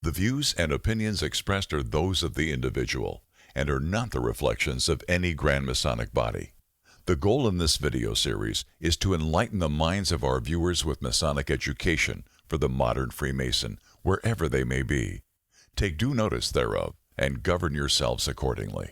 The views and opinions expressed are those of the individual and are not the reflections of any Grand Masonic body. The goal in this video series is to enlighten the minds of our viewers with Masonic education for the modern Freemason, wherever they may be. Take due notice thereof and govern yourselves accordingly.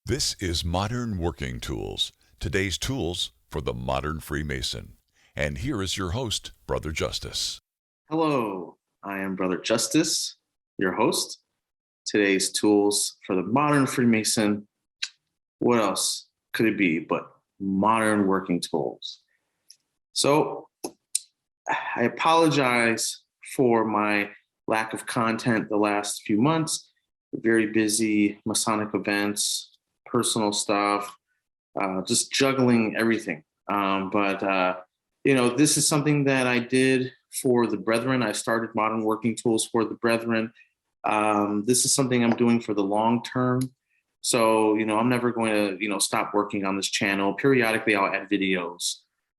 This is Modern Working Tools, today's tools for the modern Freemason. And here is your host, Brother Justice. Hello, I am Brother Justice, your host. Today's tools for the modern Freemason. What else could it be but modern working tools? So I apologize for my lack of content the last few months. Very busy Masonic events, personal stuff, just juggling everything. This is something that I did for the brethren. I started Modern Working Tools for the brethren. This is something I'm doing for the long term. So, I'm never going to, stop working on this channel. Periodically, I'll add videos.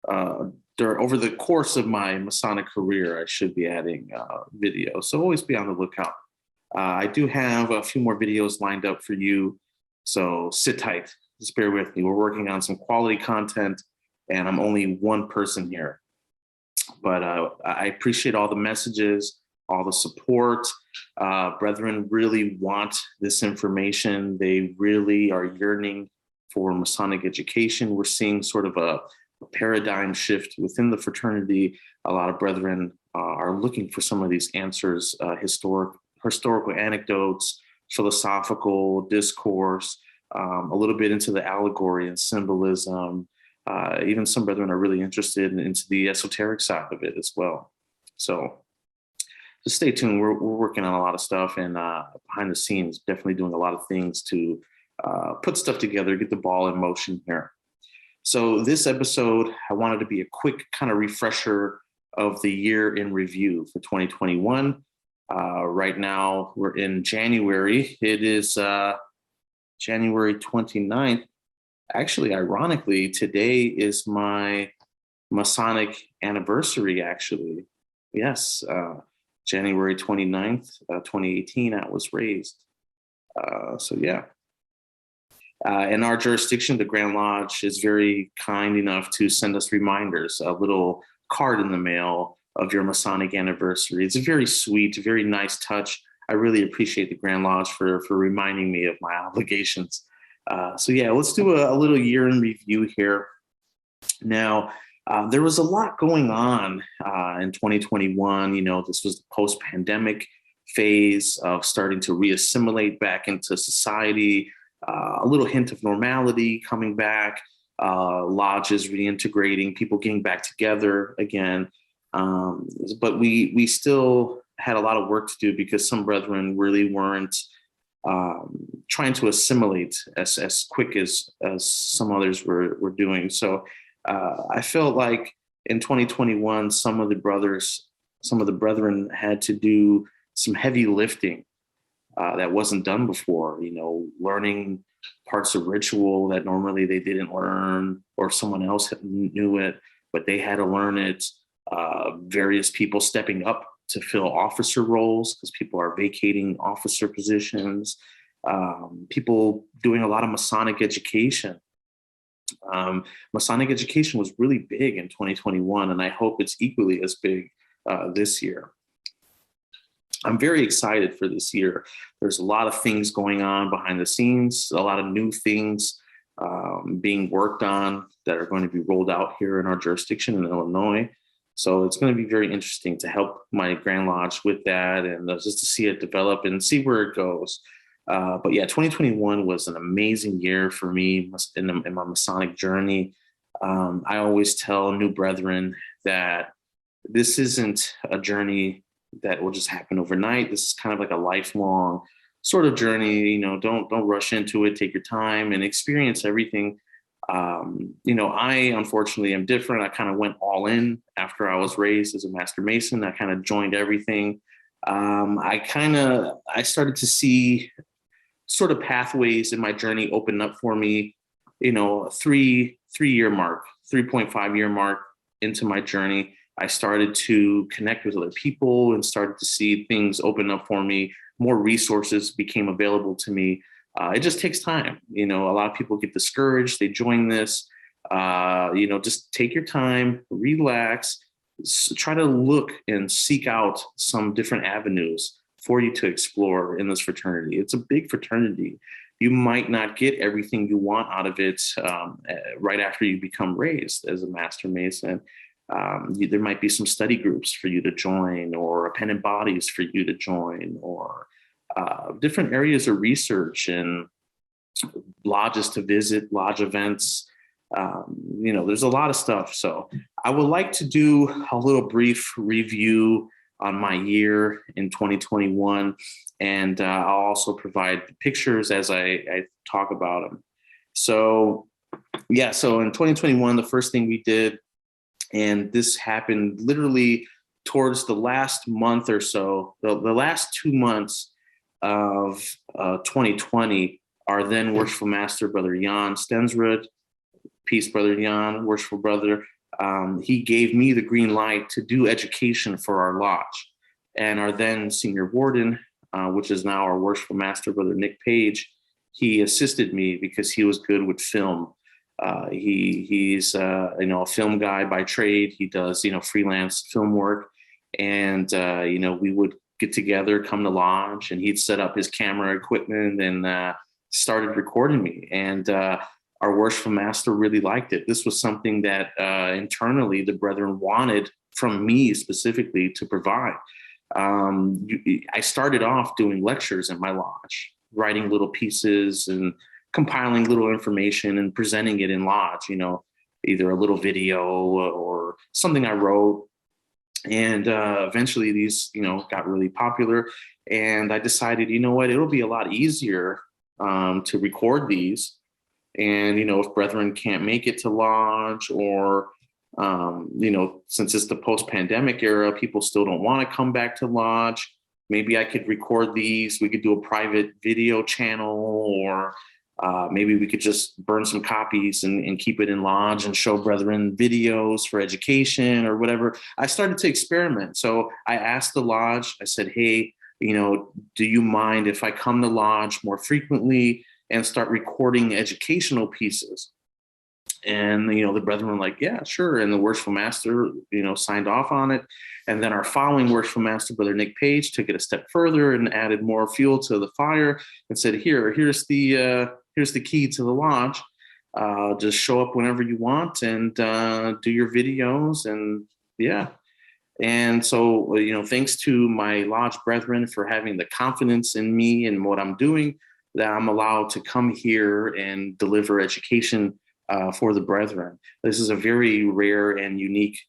Over the course of my Masonic career, I should be adding videos. So always be on the lookout. I do have a few more videos lined up for you. So sit tight, just bear with me. We're working on some quality content and I'm only one person here. But I appreciate all the messages, all the support. Brethren really want this information. They really are yearning for Masonic education. We're seeing sort of a paradigm shift within the fraternity. A lot of brethren are looking for some of these answers, historical anecdotes, philosophical discourse, a little bit into the allegory and symbolism. Even some brethren are really interested into the esoteric side of it as well. So just stay tuned. We're working on a lot of stuff, and behind the scenes, definitely doing a lot of things to put stuff together, get the ball in motion here. So this episode, I wanted to be a quick kind of refresher of the year in review for 2021. Right now, we're in January. It is January 29th. Actually, ironically, today is my Masonic anniversary, actually. Yes, January 29th, 2018, I was raised. In our jurisdiction, the Grand Lodge is very kind enough to send us reminders, a little card in the mail of your Masonic anniversary. It's a very sweet, very nice touch. I really appreciate the Grand Lodge for reminding me of my obligations. Let's do a little year in review here. Now, there was a lot going on in 2021. This was the post-pandemic phase of starting to reassimilate back into society, a little hint of normality coming back, lodges reintegrating, people getting back together again. But we still had a lot of work to do because some brethren really weren't trying to assimilate as quick as some others were doing. So I felt like in 2021, some of the brethren had to do some heavy lifting that wasn't done before, learning parts of ritual that normally they didn't learn, or someone else knew it, but they had to learn it. Various people stepping up to fill officer roles because people are vacating officer positions. People doing a lot of Masonic education. Masonic education was really big in 2021, and I hope it's equally as big this year. I'm very excited for this year. There's a lot of things going on behind the scenes, a lot of new things being worked on that are going to be rolled out here in our jurisdiction in Illinois. So it's going to be very interesting to help my Grand Lodge with that and just to see it develop and see where it goes. 2021 was an amazing year for me in my Masonic journey. I always tell new brethren that this isn't a journey that will just happen overnight. This is kind of like a lifelong sort of journey. Don't rush into it. Take your time and experience everything. I unfortunately am different. I kind of went all in after I was raised as a Master Mason. I kind of joined everything. I started to see sort of pathways in my journey opened up for me, you know, a 3-year mark, 3.5-year mark into my journey. I started to connect with other people and started to see things open up for me. More resources became available to me. It just takes time. You know, a lot of people get discouraged. They join this. You know, just take your time, relax, try to look and seek out some different avenues for you to explore in this fraternity. It's a big fraternity. You might not get everything you want out of it right after you become raised as a Master Mason. There might be some study groups for you to join, or appendant bodies for you to join, or different areas of research and lodges to visit, lodge events. You know, there's a lot of stuff. So I would like to do a little brief review on my year in 2021. And I'll also provide pictures as I talk about them. So yeah, so in 2021, the first thing we did, and this happened literally towards the last month or so, the last 2 months of 2020, our then worshipful master, Brother Jan Stensrud, peace, Brother Jan, worshipful brother, he gave me the green light to do education for our lodge. And our then senior warden, which is now our worshipful master, Brother Nick Page, he assisted me because he was good with film. He's you know, a film guy by trade. He does, you know, freelance film work. And, you know, we would get together, come to lodge, and he'd set up his camera equipment and started recording me. And our worshipful master really liked it. This was something that internally the brethren wanted from me specifically to provide. I started off doing lectures in my lodge, writing little pieces and compiling little information and presenting it in lodge, you know, either a little video or something I wrote. And eventually these, you know, got really popular. And I decided, you know what, it'll be a lot easier to record these. And, you know, if brethren can't make it to lodge, or, you know, since it's the post-pandemic era, people still don't want to come back to lodge. Maybe I could record these. We could do a private video channel, or maybe we could just burn some copies and keep it in lodge and show brethren videos for education or whatever. I started to experiment. So I asked the lodge, I said, hey, you know, do you mind if I come to lodge more frequently and start recording educational pieces? And, you know, the brethren were like, yeah, sure. And the worshipful master, you know, signed off on it. And then our following worshipful master, Brother Nick Page, took it a step further and added more fuel to the fire and said, here's the key to the lodge. Just show up whenever you want and do your videos. And yeah. And so, you know, thanks to my lodge brethren for having the confidence in me and what I'm doing, that I'm allowed to come here and deliver education for the brethren. This is a very rare and unique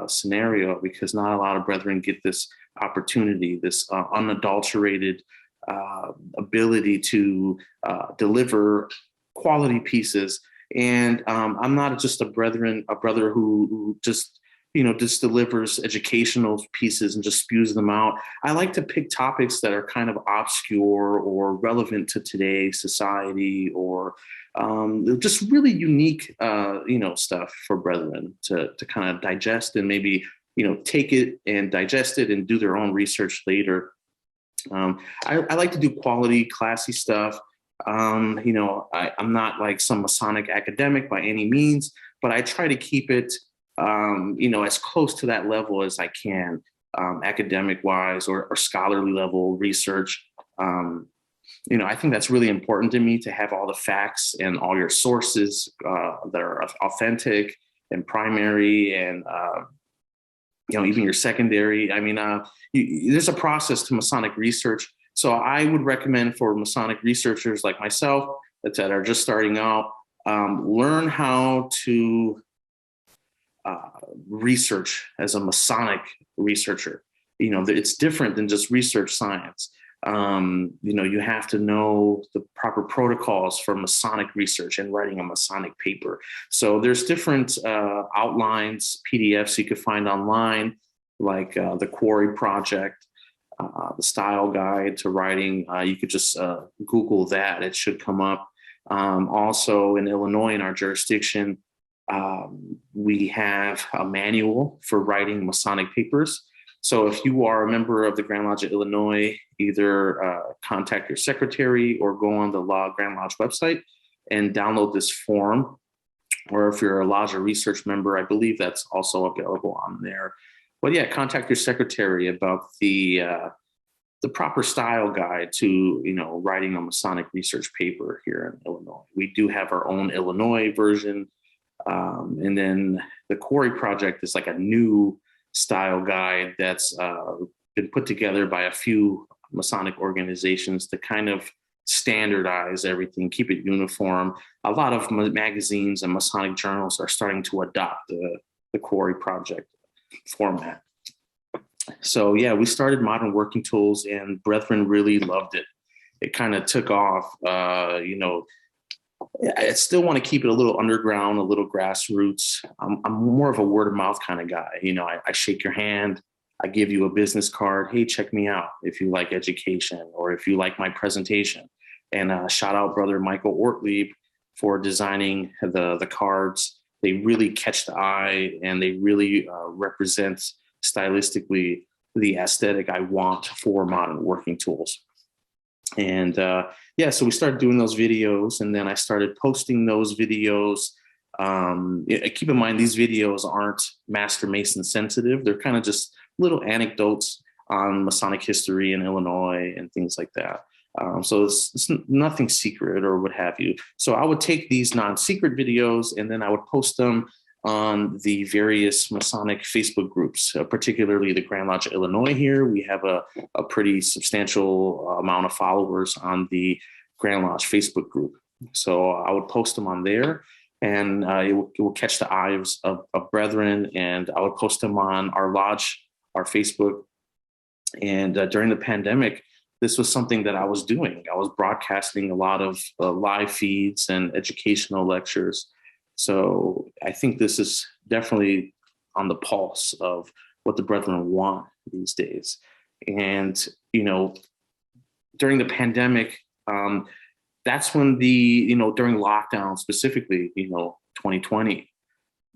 scenario, because not a lot of brethren get this opportunity, this unadulterated ability to deliver quality pieces. And I'm not just a brother who just, you know, just delivers educational pieces and just spews them out. I like to pick topics that are kind of obscure or relevant to today's society, or just really unique, you know, stuff for brethren to kind of digest and maybe, you know, take it and digest it and do their own research later. I like to do quality, classy stuff. You know, I'm not like some Masonic academic by any means, but I try to keep it, you know, as close to that level as I can, academic wise or scholarly level research. You know, I think that's really important to me, to have all the facts and all your sources that are authentic and primary, and you know, even your secondary. I mean, there's a process to Masonic research. So I would recommend for Masonic researchers like myself that are just starting out, learn how to research as a Masonic researcher. You know, it's different than just research science. You know, you have to know the proper protocols for Masonic research and writing a Masonic paper. So there's different outlines, PDFs you could find online, like the Quarry Project. the style guide to writing. You could just Google that. It should come up. Also in Illinois, in our jurisdiction, we have a manual for writing Masonic papers. So if you are a member of the Grand Lodge of Illinois, either contact your secretary or go on the Grand Lodge website and download this form. Or if you're a Lodge or research member, I believe that's also available on there. But yeah, contact your secretary about the proper style guide to, writing a Masonic research paper here in Illinois. We do have our own Illinois version. And then the Quarry Project is like a new style guide that's been put together by a few Masonic organizations to kind of standardize everything, keep it uniform. A lot of magazines and Masonic journals are starting to adopt the Quarry Project format. So yeah, we started Modern Working Tools and Brethren really loved it. It kind of took off. I still want to keep it a little underground, a little grassroots. I'm more of a word of mouth kind of guy. I shake your hand, I give you a business card. Hey, check me out if you like education or if you like my presentation. And shout out brother Michael Ortlieb for designing the cards. They really catch the eye and they really represent stylistically the aesthetic I want for Modern Working Tools. And so we started doing those videos, and then I started posting those videos. Keep in mind, these videos aren't Master Mason sensitive. They're kind of just little anecdotes on Masonic history in Illinois and things like that. So it's nothing secret or what have you. So I would take these non-secret videos and then I would post them on the various Masonic Facebook groups, particularly the Grand Lodge of Illinois here. We have a pretty substantial amount of followers on the Grand Lodge Facebook group. So I would post them on there and it will catch the eyes of brethren, and I would post them on our lodge, our Facebook. And during the pandemic, this was something that I was doing. I was broadcasting a lot of live feeds and educational lectures. So I think this is definitely on the pulse of what the brethren want these days. And, during the pandemic, that's when during lockdown specifically, 2020,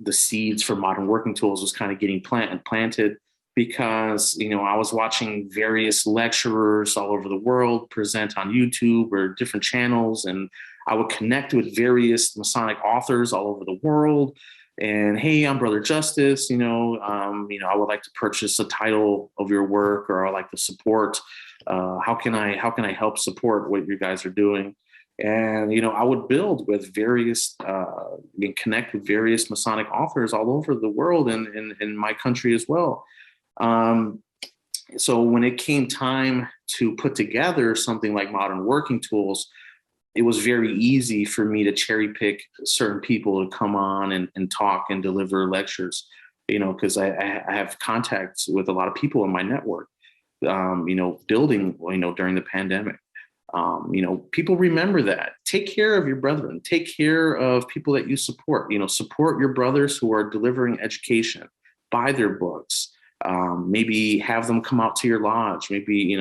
the seeds for Modern Working Tools was kind of getting planted because, I was watching various lecturers all over the world present on YouTube or different channels, and I would connect with various Masonic authors all over the world. And hey, I'm Brother Justice. I would like to purchase a title of your work, or I'd like to support. How can I help support what you guys are doing? And I would build with various, connect with various Masonic authors all over the world and in my country as well. So when it came time to put together something like Modern Working Tools, it was very easy for me to cherry pick certain people to come on and talk and deliver lectures, because I have contacts with a lot of people in my network, building, during the pandemic. People remember that. Take care of your brethren. Take care of people that you support. Support your brothers who are delivering education. Buy their books. Maybe have them come out to your lodge. Maybe,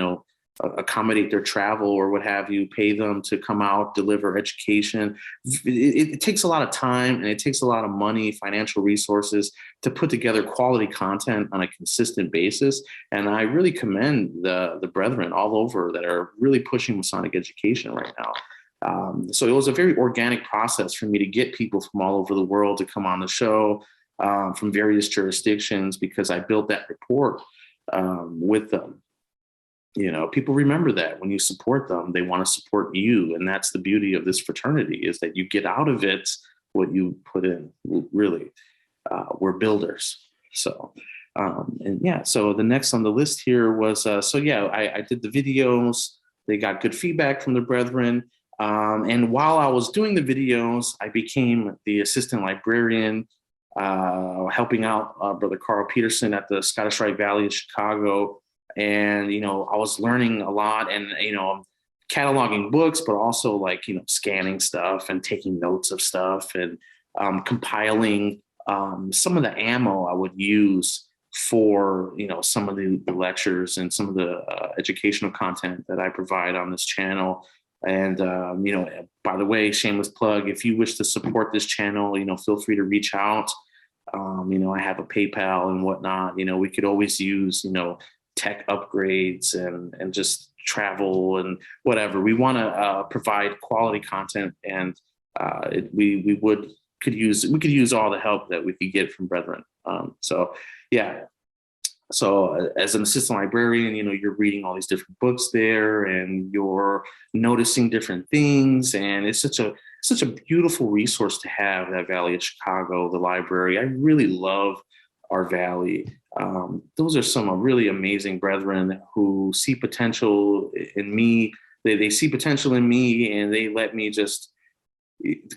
accommodate their travel or what have you. Pay them to come out, deliver education. It takes a lot of time and it takes a lot of money, financial resources to put together quality content on a consistent basis. And I really commend the brethren all over that are really pushing Masonic education right now. So it was a very organic process for me to get people from all over the world to come on the show, from various jurisdictions, because I built that rapport with them. People remember that when you support them, they want to support you. And that's the beauty of this fraternity, is that you get out of it what you put in. Really, we're builders. So, so the next on the list here was, I did the videos. They got good feedback from the brethren. And while I was doing the videos, I became the assistant librarian, helping out Brother Carl Peterson at the Scottish Rite Valley in Chicago. And, I was learning a lot and, cataloging books, but also scanning stuff and taking notes of stuff and compiling some of the ammo I would use for, some of the lectures and some of the educational content that I provide on this channel. And, by the way, shameless plug, if you wish to support this channel, feel free to reach out. I have a PayPal and whatnot. We could always use, tech upgrades and just travel and whatever. We want to provide quality content, and we could use all the help that we could get from brethren. So yeah. So as an assistant librarian, you're reading all these different books there, and you're noticing different things, and it's such a beautiful resource to have, that Valley of Chicago, the library. I really love our Valley. Those are some really amazing brethren who see potential in me. They see potential in me, and they let me just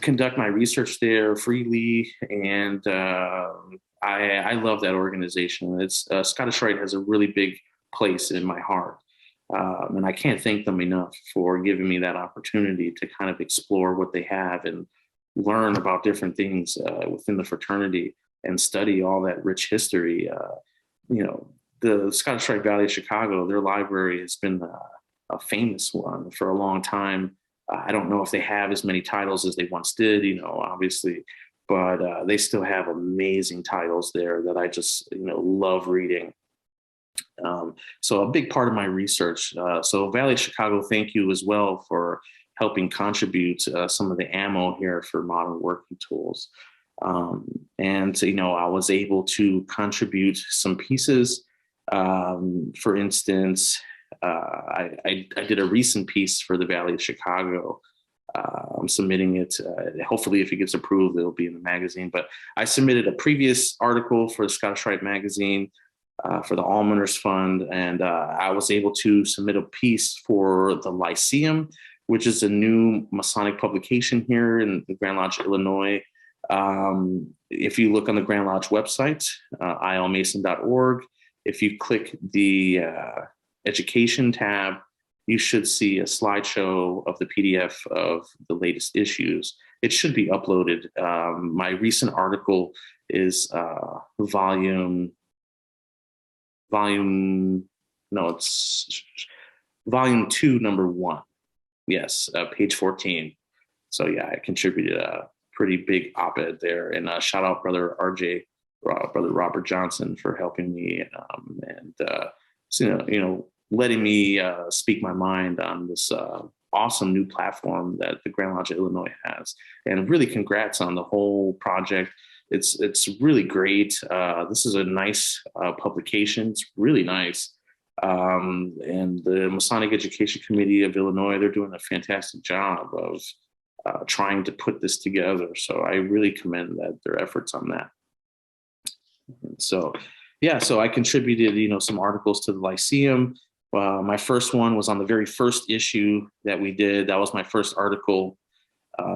conduct my research there freely. And I love that organization. It's Scottish Rite has a really big place in my heart. And I can't thank them enough for giving me that opportunity to kind of explore what they have and learn about different things within the fraternity and study all that rich history. The Scottish Rite Valley of Chicago, their library has been a famous one for a long time. I don't know if they have as many titles as they once did, obviously, but they still have amazing titles there that I just, love reading. So a big part of my research. So Valley of Chicago, thank you as well for helping contribute some of the ammo here for modern working tools. And, I was able to contribute some pieces. For instance, I did a recent piece for the Valley of Chicago. I'm submitting it. Hopefully, if it gets approved, it'll be in the magazine. But I submitted a previous article for the Scottish Rite magazine for the Almoners Fund, and I was able to submit a piece for the Lyceum, which is a new Masonic publication here in the Grand Lodge, Illinois. If you look on the Grand Lodge website, ilmason.org, if you click the education tab, you should see a slideshow of the PDF of the latest issues. It should be uploaded. My recent article is volume 2, number 1. Yes, page 14. So yeah, I contributed a pretty big op-ed there. And shout out Brother RJ, Brother Robert Johnson, for helping me and letting me speak my mind on this awesome new platform that the Grand Lodge of Illinois has. And really congrats on the whole project. It's really great. This is a nice publication. It's really nice. And the Masonic Education Committee of Illinois, they're doing a fantastic job of trying to put this together. So I really commend their efforts on that. So yeah, so I contributed, some articles to the Lyceum. My first one was on the very first issue that we did. That was my first article.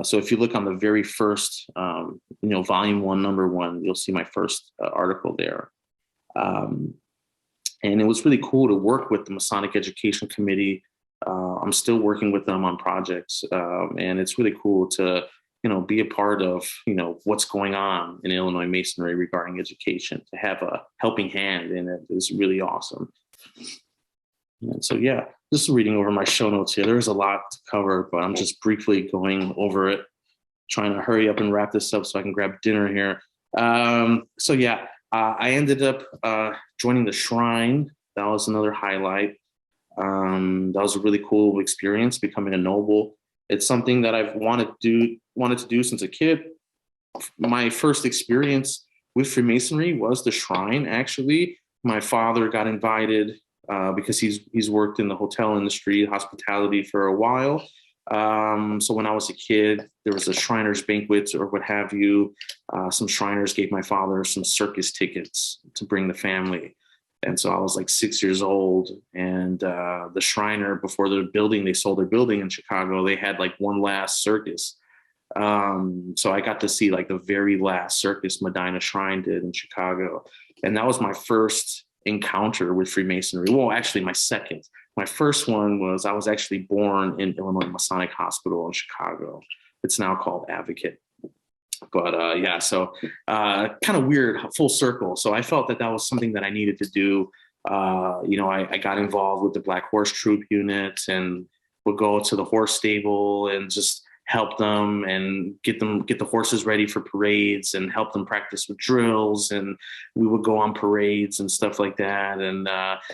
So if you look on the very first, volume 1, number 1, you'll see my first article there. And it was really cool to work with the Masonic Education Committee. I'm still working with them on projects. And it's really cool to, be a part of, what's going on in Illinois Masonry regarding education. To have a helping hand in it is really awesome. And so, yeah, just reading over my show notes here. There's a lot to cover, but I'm just briefly going over it, trying to hurry up and wrap this up so I can grab dinner here. So, yeah, I ended up joining the Shrine. That was another highlight. That was a really cool experience, becoming a noble. It's something that I've wanted to do since a kid. My first experience with Freemasonry was the Shrine, actually. My father got invited because he's worked in the hotel industry, hospitality, for a while. So when I was a kid, there was a Shriners banquet or what have you. Some Shriners gave my father some circus tickets to bring the family. And so I was like 6 years old, and the Shriner, before they sold their building in Chicago, they had like one last circus. So I got to see like the very last circus Medina Shrine did in Chicago. And that was my first encounter with Freemasonry. Well, actually my second. My first one was, I was actually born in Illinois Masonic Hospital in Chicago. It's now called Advocate. But yeah, so kind of weird, full circle. So I felt that that was something that I needed to do. I got involved with the Black Horse Troop unit and would go to the horse stable and just help them and get the horses ready for parades and help them practice with drills. And we would go on parades and stuff like that. And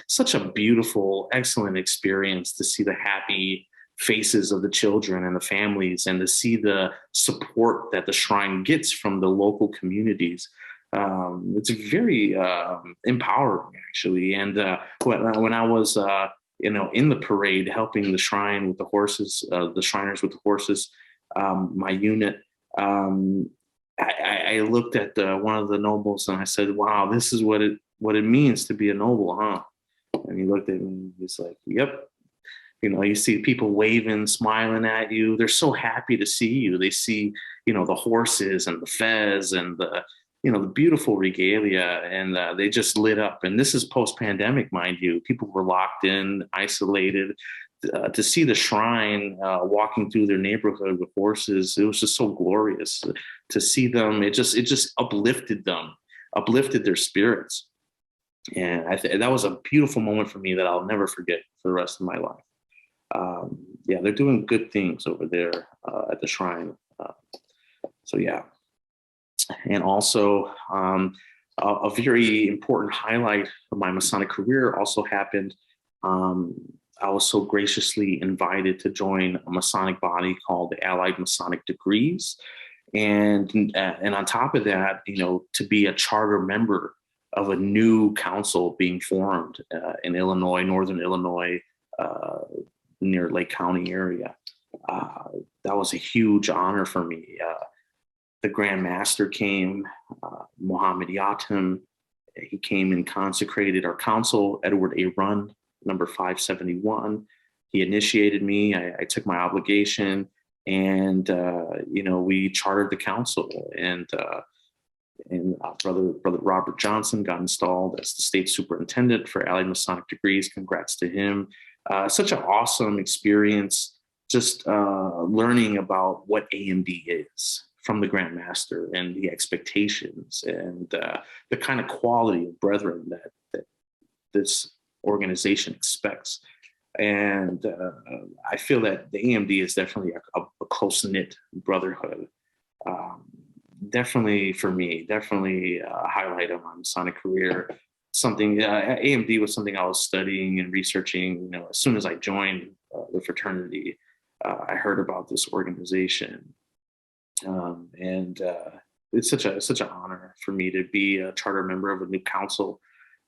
such a beautiful, excellent experience to see the happy faces of the children and the families, and to see the support that the shrine gets from the local communities. It's very empowering, actually. And when I was, in the parade, helping the shrine with the horses, the Shriners with the horses, my unit, I looked at one of the nobles and I said, "Wow, this is what it means to be a noble, huh?" And he looked at me and he's like, "Yep." You see people waving, smiling at you. They're so happy to see you. They see, the horses and the fez and the beautiful regalia, and they just lit up. And this is post-pandemic, mind you. People were locked in, isolated. To see the shrine walking through their neighborhood with horses, it was just so glorious to see them. It just uplifted them, uplifted their spirits. And that was a beautiful moment for me that I'll never forget for the rest of my life. Yeah, they're doing good things over there at the shrine. So yeah, and also a very important highlight of my Masonic career also happened. I was so graciously invited to join a Masonic body called the Allied Masonic Degrees, and on top of that, to be a charter member of a new council being formed in Illinois, Northern Illinois, near Lake County area. That was a huge honor for me. The Grand Master came, M.W.T. He came and consecrated our council, Edward A. Run, number 571. He initiated me. I took my obligation, and we chartered the council. And Brother Robert Johnson got installed as the state superintendent for Allied Masonic Degrees. Congrats to him. Such an awesome experience, just learning about what AMD is from the Grand Master, and the expectations and the kind of quality of brethren that this organization expects. And I feel that the AMD is definitely a close-knit brotherhood. Definitely for me, definitely a highlight of my Masonic career. Something AMD was something I was studying and researching. As soon as I joined the fraternity, I heard about this organization, and it's such an honor for me to be a charter member of a new council,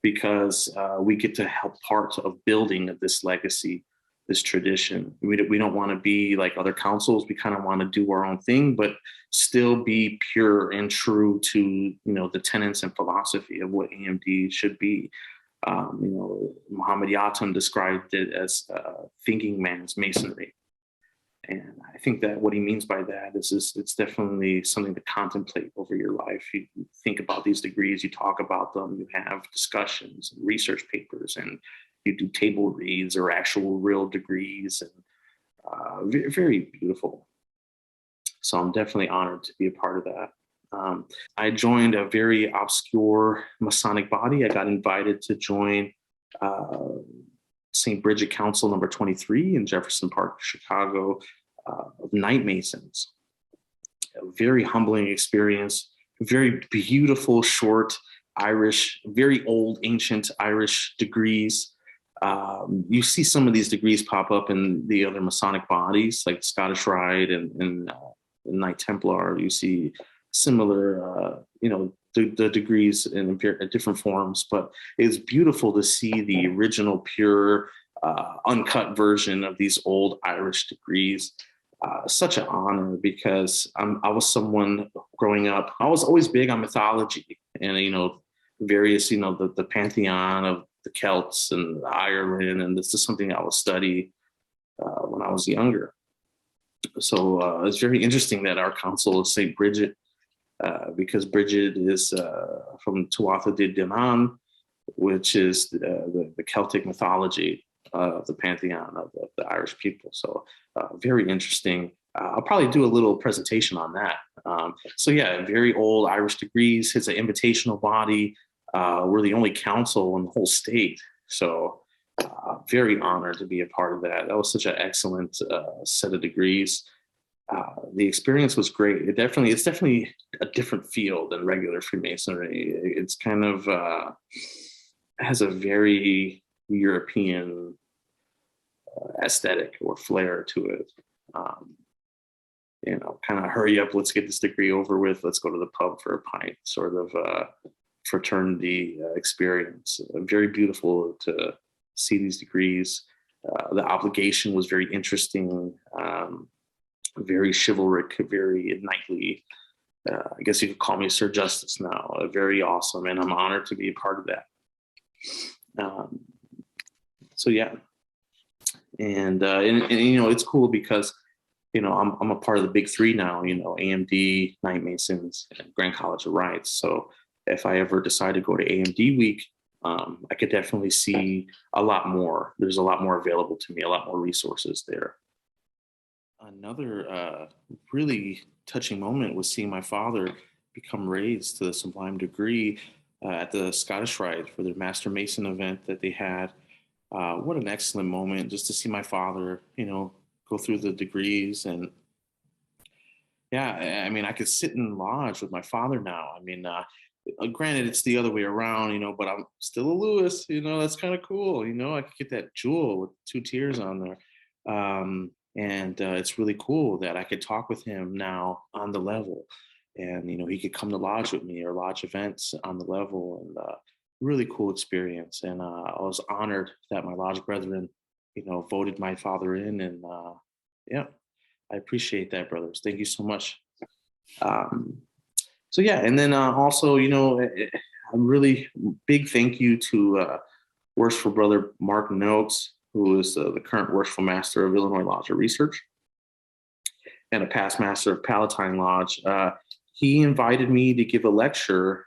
because we get to help part of building this legacy, this tradition. We don't want to be like other councils. We kind of want to do our own thing, but still be pure and true to the tenets and philosophy of what AMD should be. M.W.T. described it as thinking man's masonry. And I think that what he means by that is it's definitely something to contemplate over your life. You think about these degrees, you talk about them, you have discussions and research papers, and you do table reads or actual real degrees, and very beautiful. So I'm definitely honored to be a part of that. I joined a very obscure Masonic body. I got invited to join St. Bridget Council number 23 in Jefferson Park, Chicago, of Night Masons. A very humbling experience, very beautiful, short Irish, very old, ancient Irish degrees. You see some of these degrees pop up in the other Masonic bodies, like Scottish Rite and Knight Templar. You see similar, the degrees in different forms, but it's beautiful to see the original, pure, uncut version of these old Irish degrees. Such an honor, because I was someone growing up, I was always big on mythology and, various, the pantheon of the Celts and Ireland. And this is something I would study when I was younger. So it's very interesting that our council is St. Bridget, because Bridget is from Tuatha De Danann, which is the Celtic mythology. of the pantheon of the Irish people. So very interesting. I'll probably do a little presentation on that. So yeah, very old Irish degrees. It's an invitational body. We're the only council in the whole state. So very honored to be a part of that. That was such an excellent set of degrees. The experience was great. It's definitely a different field than regular Freemasonry. It's kind of has a very European aesthetic or flair to it. Kind of hurry up, let's get this degree over with, let's go to the pub for a pint sort of fraternity experience. Very beautiful to see these degrees. The obligation was very interesting, very chivalric, very knightly. I guess you could call me Sir Justice now. Very awesome, and I'm honored to be a part of that. So yeah, and it's cool because I'm a part of the big three now. AMD, Knight Masons, and Grand College of Rites. So if I ever decide to go to AMD week, I could definitely see a lot more. There's a lot more available to me, a lot more resources there. Another really touching moment was seeing my father become raised to the Sublime Degree at the Scottish Rite for their Master Mason event that they had. What an excellent moment just to see my father, go through the degrees. And yeah, I mean, I could sit in lodge with my father now. I mean, granted, it's the other way around, but I'm still a Lewis, that's kind of cool. I could get that jewel with 2 tiers on there. And it's really cool that I could talk with him now on the level. And, he could come to lodge with me or lodge events on the level. And really cool experience. And I was honored that my lodge brethren, voted my father in. And yeah, I appreciate that, brothers. Thank you so much. So yeah, and then also, a really big thank you to Worshipful Brother Mark Noakes, who is the current Worshipful Master of Illinois Lodge of Research and a past Master of Palatine Lodge. He invited me to give a lecture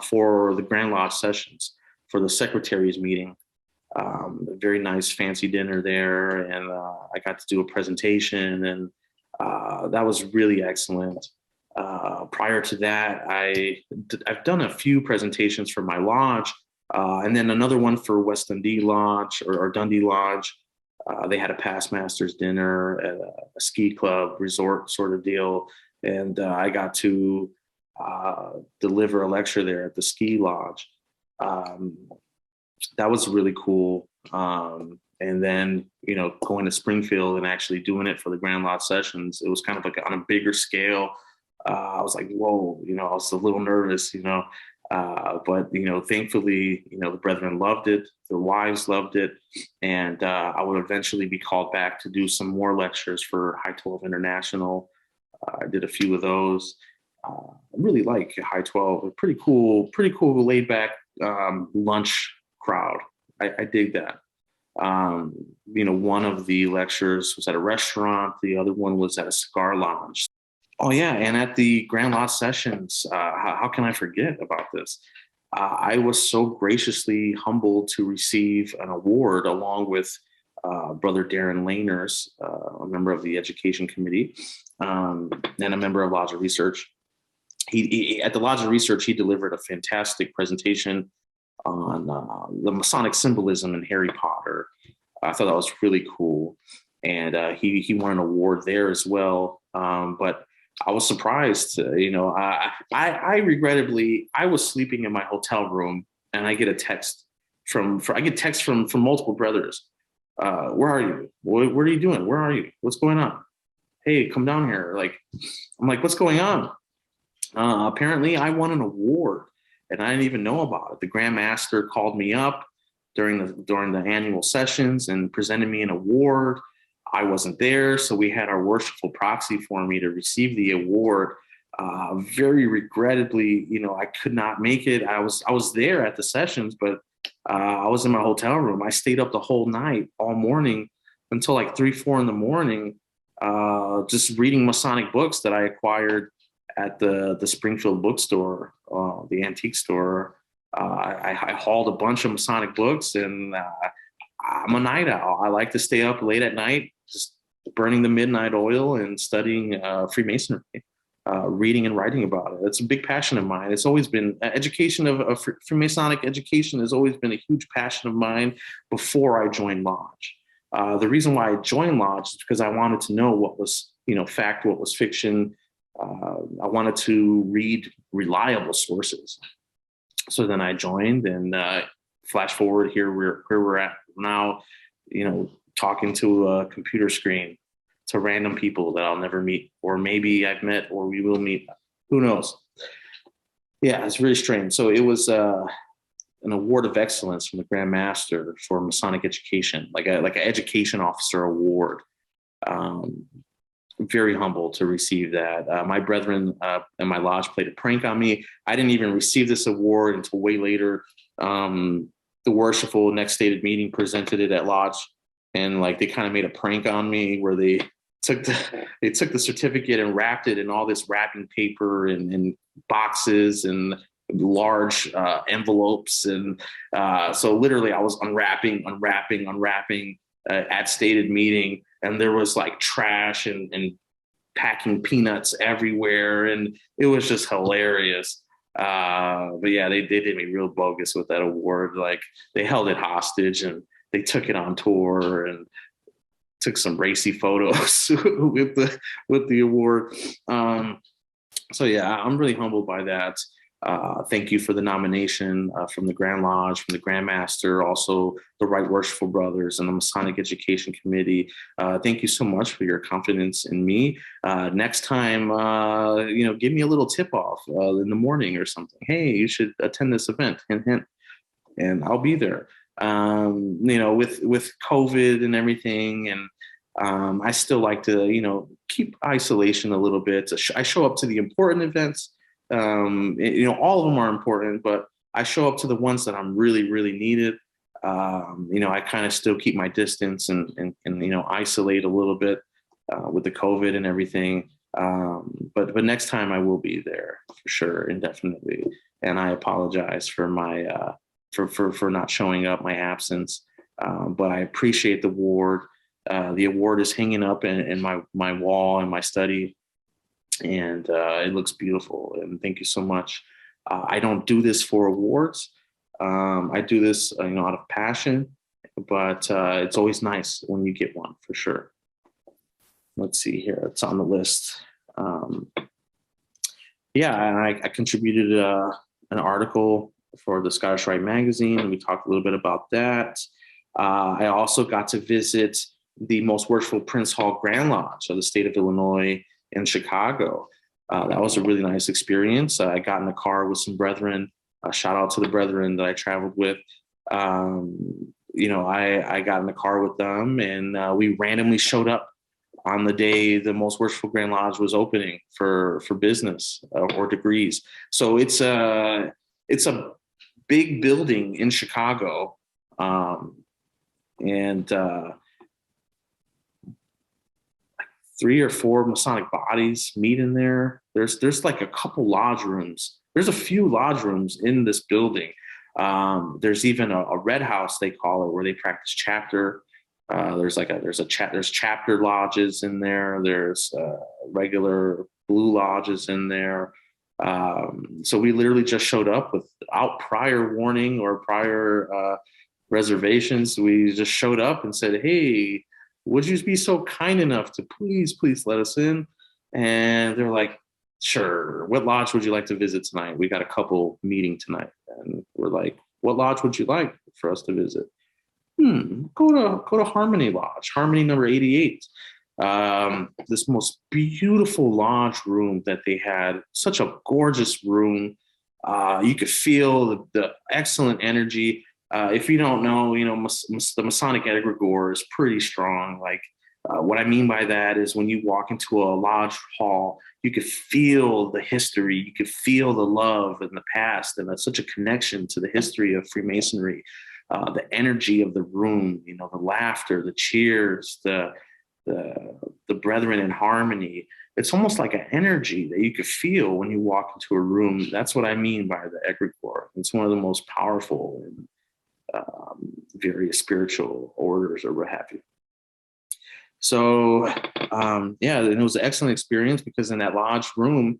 for the Grand Lodge sessions for the Secretary's meeting. A very nice fancy dinner there, and I got to do a presentation, and that was really excellent. Prior to that, I've done a few presentations for my lodge, and then another one for West Dundee Lodge or Dundee Lodge. They had a past masters dinner at a ski club resort sort of deal, and I got to deliver a lecture there at the ski lodge. That was really cool. And then, going to Springfield and actually doing it for the Grand Lodge sessions, it was kind of like on a bigger scale. I was like, whoa, I was a little nervous, but, thankfully, the brethren loved it. Their wives loved it. And I would eventually be called back to do some more lectures for High 12 International. I did a few of those. I really like High 12. A pretty cool, laid back lunch crowd. I dig that. One of the lectures was at a restaurant. The other one was at a cigar lounge. Oh yeah, and at the Grand Lodge sessions, how can I forget about this? I was so graciously humbled to receive an award along with Brother Darren Laners, a member of the Education Committee, and a member of Lodge of Research. He at the Lodge of Research, he delivered a fantastic presentation on the Masonic symbolism in Harry Potter. I thought that was really cool, and he won an award there as well. But I was surprised. I regrettably, I was sleeping in my hotel room, and I get a text from multiple brothers. Where are you? What are you doing? Where are you? What's going on? Hey, come down here. I'm like, what's going on? Apparently, I won an award, and I didn't even know about it. The Grand Master called me up during the annual sessions and presented me an award. I wasn't there, so we had our worshipful proxy for me to receive the award. Very regrettably, I could not make it. I was there at the sessions, but I was in my hotel room. I stayed up the whole night, all morning, until like 3, 4 in the morning, just reading Masonic books that I acquired at the Springfield bookstore, the antique store. I hauled a bunch of Masonic books, and I'm a night owl. I like to stay up late at night, just burning the midnight oil and studying Freemasonry, reading and writing about it. It's a big passion of mine. It's always been education of Freemasonic education has always been a huge passion of mine before I joined Lodge. The reason why I joined Lodge is because I wanted to know what was, fact, what was fiction. I wanted to read reliable sources. So then I joined, and flash forward here, where we're at now, talking to a computer screen to random people that I'll never meet, or maybe I've met, or we will meet. Who knows? Yeah, it's really strange. So it was an award of excellence from the Grand Master for Masonic education, like an education officer award. Very humble to receive that. My brethren and my lodge played a prank on me. I didn't even receive this award until way later. The worshipful next stated meeting presented it at Lodge, and they kind of made a prank on me where they took the certificate and wrapped it in all this wrapping paper and boxes and large envelopes. And so literally I was unwrapping at stated meeting, and there was trash and packing peanuts everywhere, and it was just hilarious. But yeah, they did me real bogus with that award. They held it hostage, and they took it on tour and took some racy photos with the award. So yeah, I'm really humbled by that. Thank you for the nomination from the Grand Lodge, from the Grand Master, also the Right Worshipful Brothers and the Masonic Education Committee. Thank you so much for your confidence in me. Next time, give me a little tip off in the morning or something. Hey, you should attend this event, hint, hint, and I'll be there. With COVID and everything, and I still like to, keep isolation a little bit. I show up to the important events. All of them are important, but I show up to the ones that I'm really, really needed. I kind of still keep my distance and isolate a little bit with the COVID and everything. But next time I will be there for sure, indefinitely. And I apologize for my for not showing up, my absence. But I appreciate the award. The award is hanging up in my wall in my study, and it looks beautiful. And thank you so much. I don't do this for awards. I do this, out of passion, but it's always nice when you get one, for sure. Let's see here. It's on the list. And I contributed an article for the Scottish Rite magazine, and we talked a little bit about that. I also got to visit the Most Worshipful Prince Hall Grand Lodge of the state of Illinois in Chicago. That was a really nice experience. I got in a car with some brethren. Shout out to the brethren that I traveled with. I got in the car with them, and we randomly showed up on the day the Most Worshipful Grand Lodge was opening for business or degrees. So it's a big building in Chicago, and 3 or 4 Masonic bodies meet in there. There's like a couple lodge rooms. There's a few lodge rooms in this building. There's even a red house, they call it, where they practice chapter. There's chapter lodges in there. There's regular blue lodges in there. So we literally just showed up without prior warning or prior reservations. We just showed up and said, "Hey, would you be so kind enough to please let us in?" And they're like, "Sure. What lodge would you like to visit tonight? We got a couple meeting tonight." And we're like, "What lodge would you like for us to visit?" Go to Harmony Lodge, Harmony number 88. This most beautiful lodge room that they had, such a gorgeous room. You could feel the excellent energy. If you don't know, the Masonic egregore is pretty strong. What I mean by that is when you walk into a lodge hall, you could feel the history, you could feel the love in the past, and that's such a connection to the history of Freemasonry. The energy of the room, the laughter, the cheers, the brethren in harmony. It's almost like an energy that you could feel when you walk into a room. That's what I mean by the egregore. It's one of the most powerful and various spiritual orders or what have you. So yeah, and it was an excellent experience because in that lodge room,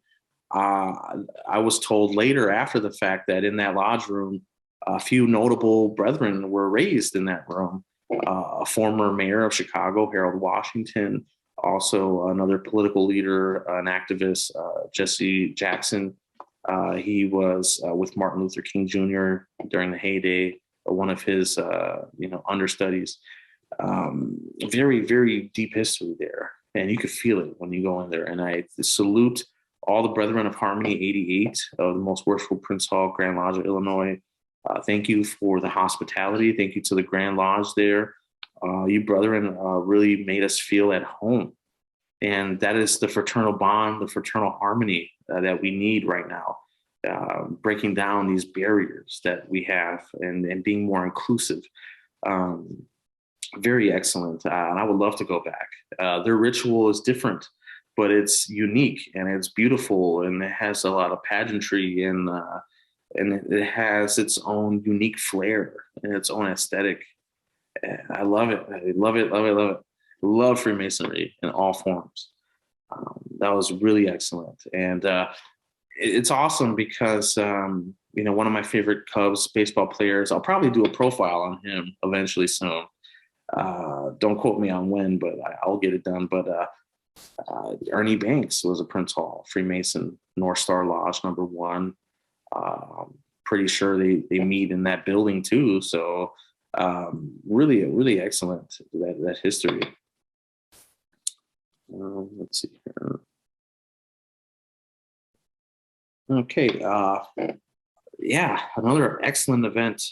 I was told later after the fact that in that lodge room, a few notable brethren were raised in that room. A former mayor of Chicago, Harold Washington, also another political leader, an activist, Jesse Jackson. He was with Martin Luther King Jr. during the heyday, one of his understudies. Very, very deep history there, and you could feel it when you go in there. And I salute all the Brethren of Harmony 88 of the Most Worshipful Prince Hall, Grand Lodge of Illinois. Thank you for the hospitality. Thank you to the Grand Lodge there. You brethren really made us feel at home. And that is the fraternal bond, the fraternal harmony that we need right now. Breaking down these barriers that we have and being more inclusive. Very excellent. And I would love to go back. Their ritual is different, but it's unique and it's beautiful and it has a lot of pageantry and it has its own unique flair and its own aesthetic. I love it. I love it, love it, love it. Love Freemasonry in all forms. That was really excellent. And it's awesome because, one of my favorite Cubs baseball players, I'll probably do a profile on him eventually soon. Don't quote me on when, but I'll get it done. But Ernie Banks was a Prince Hall Freemason, North Star Lodge #1. Pretty sure they meet in that building too. So really, really excellent that history. Let's see here. Okay. Yeah, another excellent event.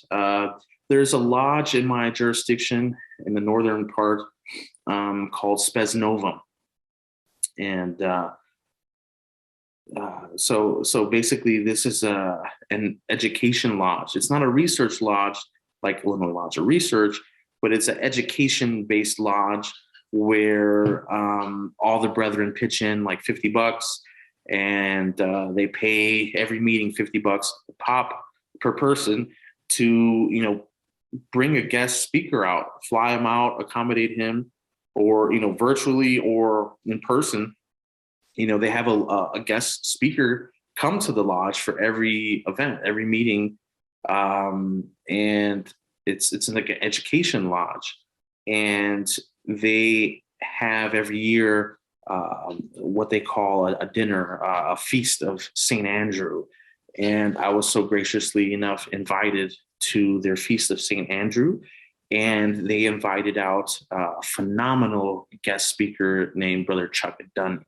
There's a lodge in my jurisdiction in the northern part called Symposium. And so basically this is an education lodge. It's not a research lodge like Illinois Lodge of Research, but it's an education-based lodge where all the brethren pitch in like $50 and they pay every meeting $50 pop per person to, bring a guest speaker out, fly him out, accommodate him, or, virtually or in person. They have a guest speaker come to the lodge for every event, every meeting. And it's like an education lodge. And they have every year what they call a dinner, a feast of St. Andrew. And I was so graciously enough invited to their feast of St. Andrew. And they invited out a phenomenal guest speaker named Brother Chuck Dunn.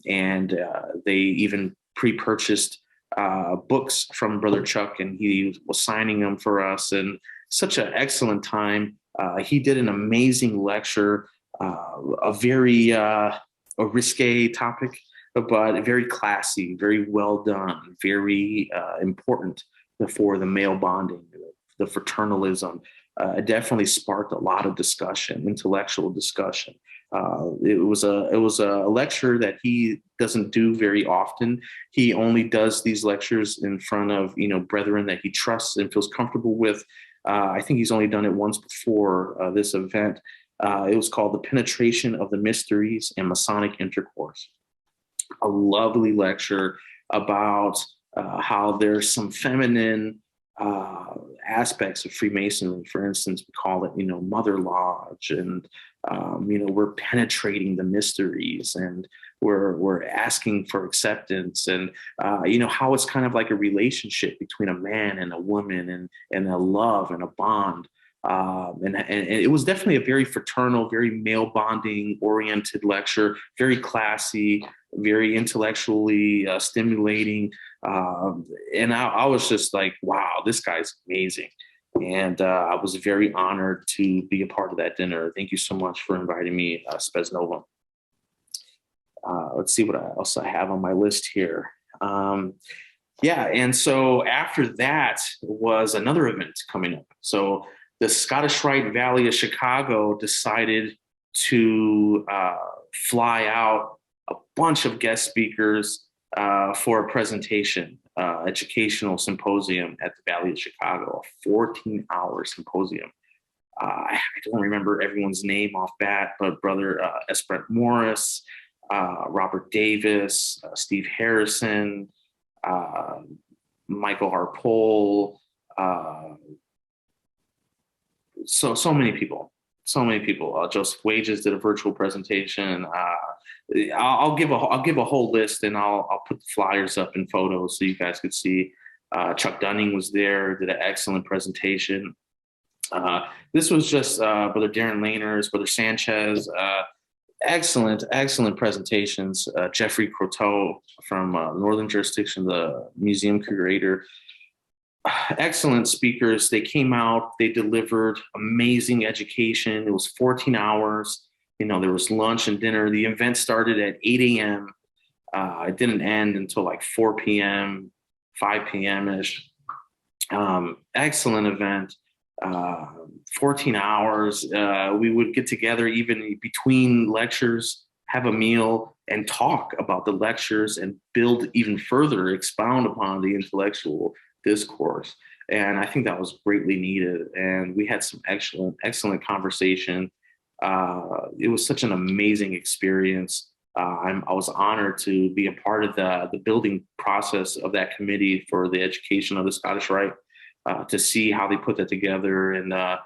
And they even pre-purchased books from Brother Chuck, and he was signing them for us. And such an excellent time. He did an amazing lecture, a very risque topic, but very classy, very well done, very important for the male bonding, the fraternalism. It definitely sparked a lot of discussion, intellectual discussion. It was a lecture that he doesn't do very often. He only does these lectures in front of brethren that he trusts and feels comfortable with. I think he's only done it once before this event. It was called The Penetration of the Mysteries and Masonic Intercourse. A lovely lecture about how there's some feminine aspects of Freemasonry. For instance, we call it, Mother Lodge, and we're penetrating the mysteries, and we're asking for acceptance, and how it's kind of like a relationship between a man and a woman, and a love and a bond. And it was definitely a very fraternal, very male bonding oriented lecture, very classy, very intellectually stimulating. And I was just like, wow, this guy's amazing. And I was very honored to be a part of that dinner. Thank you so much for inviting me, Symposium. Let's see what else I have on my list here. Yeah, and so after that was another event coming up. So the Scottish Rite Valley of Chicago decided to fly out a bunch of guest speakers for a presentation. educational symposium at the Valley of Chicago, a 14-hour symposium. I don't remember everyone's name off bat, but Brother S. Brent Morris, Robert Davis, Steve Harrison, Michael Harpole, so many people. Joseph Wages did a virtual presentation. I'll give a whole list, and I'll put the flyers up in photos so you guys could see. Chuck Dunning was there, did an excellent presentation. This was just Brother Darren Lainers, Brother Sanchez. Excellent presentations. Jeffrey Croteau from Northern Jurisdiction, the museum curator. Excellent speakers. They came out, they delivered amazing education. It was 14 hours. There was lunch and dinner. The event started at 8 a.m. It didn't end until like 4 p.m., 5 p.m.-ish. Excellent event. 14 hours. We would get together even between lectures, have a meal, and talk about the lectures and build even further, expound upon the intellectual discourse. And I think that was greatly needed. And we had some excellent conversation. It was such an amazing experience. I was honored to be a part of the building process of that committee for the education of the Scottish Rite, to see how they put that together. And I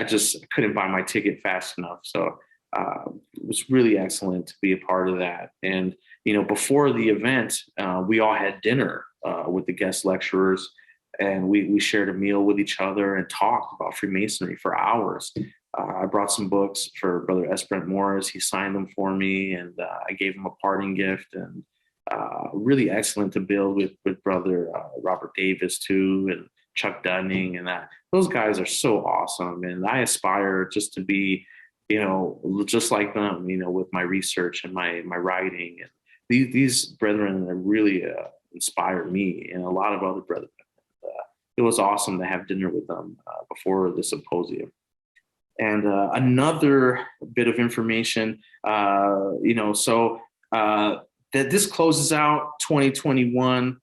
just couldn't buy my ticket fast enough. So it was really excellent to be a part of that. And, before the event, we all had dinner with the guest lecturers, and we shared a meal with each other and talked about Freemasonry for hours. I brought some books for Brother S. Brent Morris. He signed them for me, and I gave him a parting gift. And really excellent to build with Brother Robert Davis too, and Chuck Dunning, and those guys are so awesome. And I aspire just to be, just like them, with my research and my writing. And these brethren really inspired me and a lot of other brethren. It was awesome to have dinner with them before the symposium. And another bit of information, so that this closes out 2021.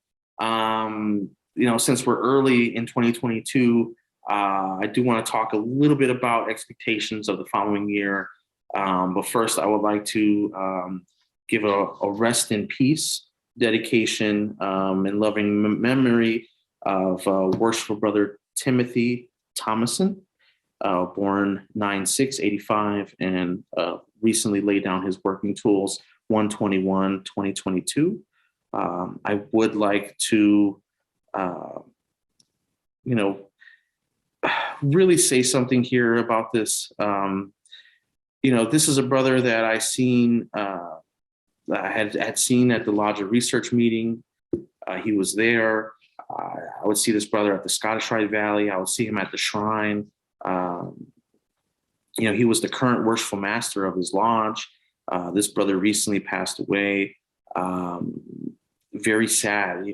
Since we're early in 2022, I do want to talk a little bit about expectations of the following year. But first, I would like to give a rest in peace dedication and loving memory of worshipful Brother Timothy Thomason, born 9/6/85, and recently laid down his working tools 1/21/2022. I would like to really say something here about this. This is a brother that I had seen at the Lodge Research meeting. He was there. I would see this brother at the Scottish Rite Valley. I would see him at the shrine. He was the current worshipful master of his lodge. This brother recently passed away. Very sad.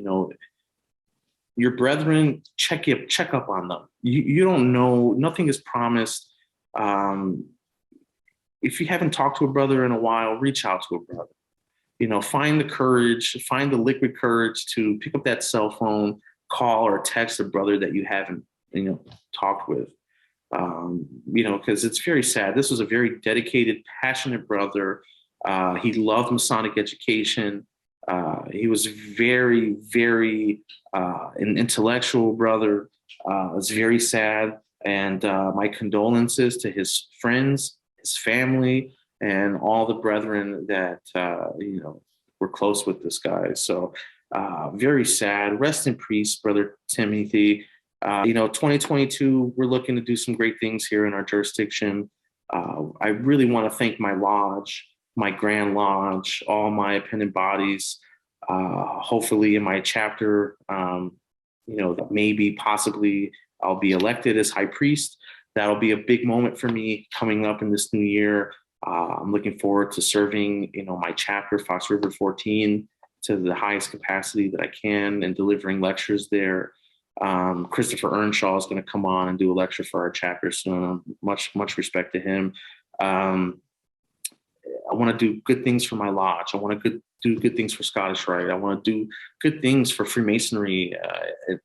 Your brethren, check up on them. You don't know, nothing is promised. If you haven't talked to a brother in a while, reach out to a brother. Find the courage, find the liquid courage to pick up that cell phone, call or text a brother that you haven't, talked with. Because it's very sad. This was a very dedicated, passionate brother. He loved Masonic education. He was very, very an intellectual brother. It's very sad. And my condolences to his friends, his family, and all the brethren that, were close with this guy. So very sad. Rest in peace, Brother Timothy. 2022, we're looking to do some great things here in our jurisdiction. I really want to thank my lodge, my Grand Lodge, all my appendant bodies, hopefully in my chapter, that maybe possibly I'll be elected as high priest. That'll be a big moment for me coming up in this new year. I'm looking forward to serving, my chapter, Fox River 14, to the highest capacity that I can and delivering lectures there. Christopher Earnshaw is going to come on and do a lecture for our chapter soon. Much respect to him. I want to do good things for my lodge. I want to do good things for Scottish Rite. I want to do good things for Freemasonry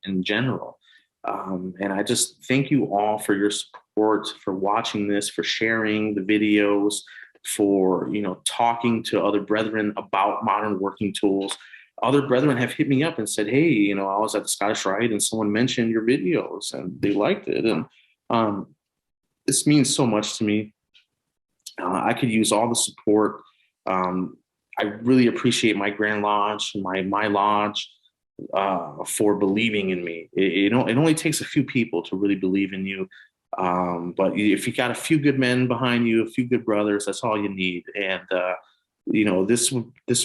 in general. And I just thank you all for your support, for watching this, for sharing the videos, for talking to other brethren about modern working tools. Other brethren have hit me up and said, "Hey, I was at the Scottish Rite and someone mentioned your videos and they liked it." And this means so much to me. I could use all the support. I really appreciate my Grand Lodge, my lodge, for believing in me. It only takes a few people to really believe in you. But if you got a few good men behind you, a few good brothers, that's all you need. And this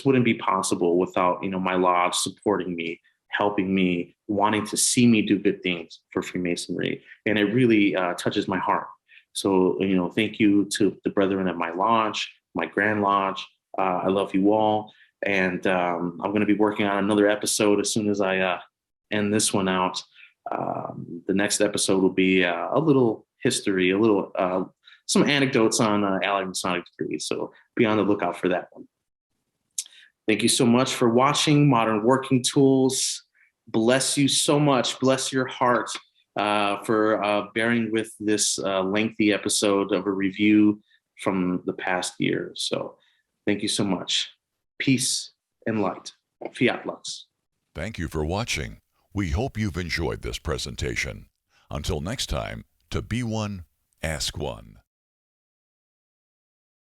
wouldn't be possible without my lodge supporting me, helping me, wanting to see me do good things for Freemasonry, and it really touches my heart. So thank you to the brethren at my lodge, my Grand Lodge. I love you all, and I'm going to be working on another episode as soon as I end this one out. The next episode will be a little history, some anecdotes on Allied Masonic degrees. So be on the lookout for that one. Thank you so much for watching Modern Working Tools. Bless you so much. Bless your heart for bearing with this lengthy episode of a review from the past year. So thank you so much. Peace and light. Fiat Lux. Thank you for watching. We hope you've enjoyed this presentation. Until next time, to be one, ask one.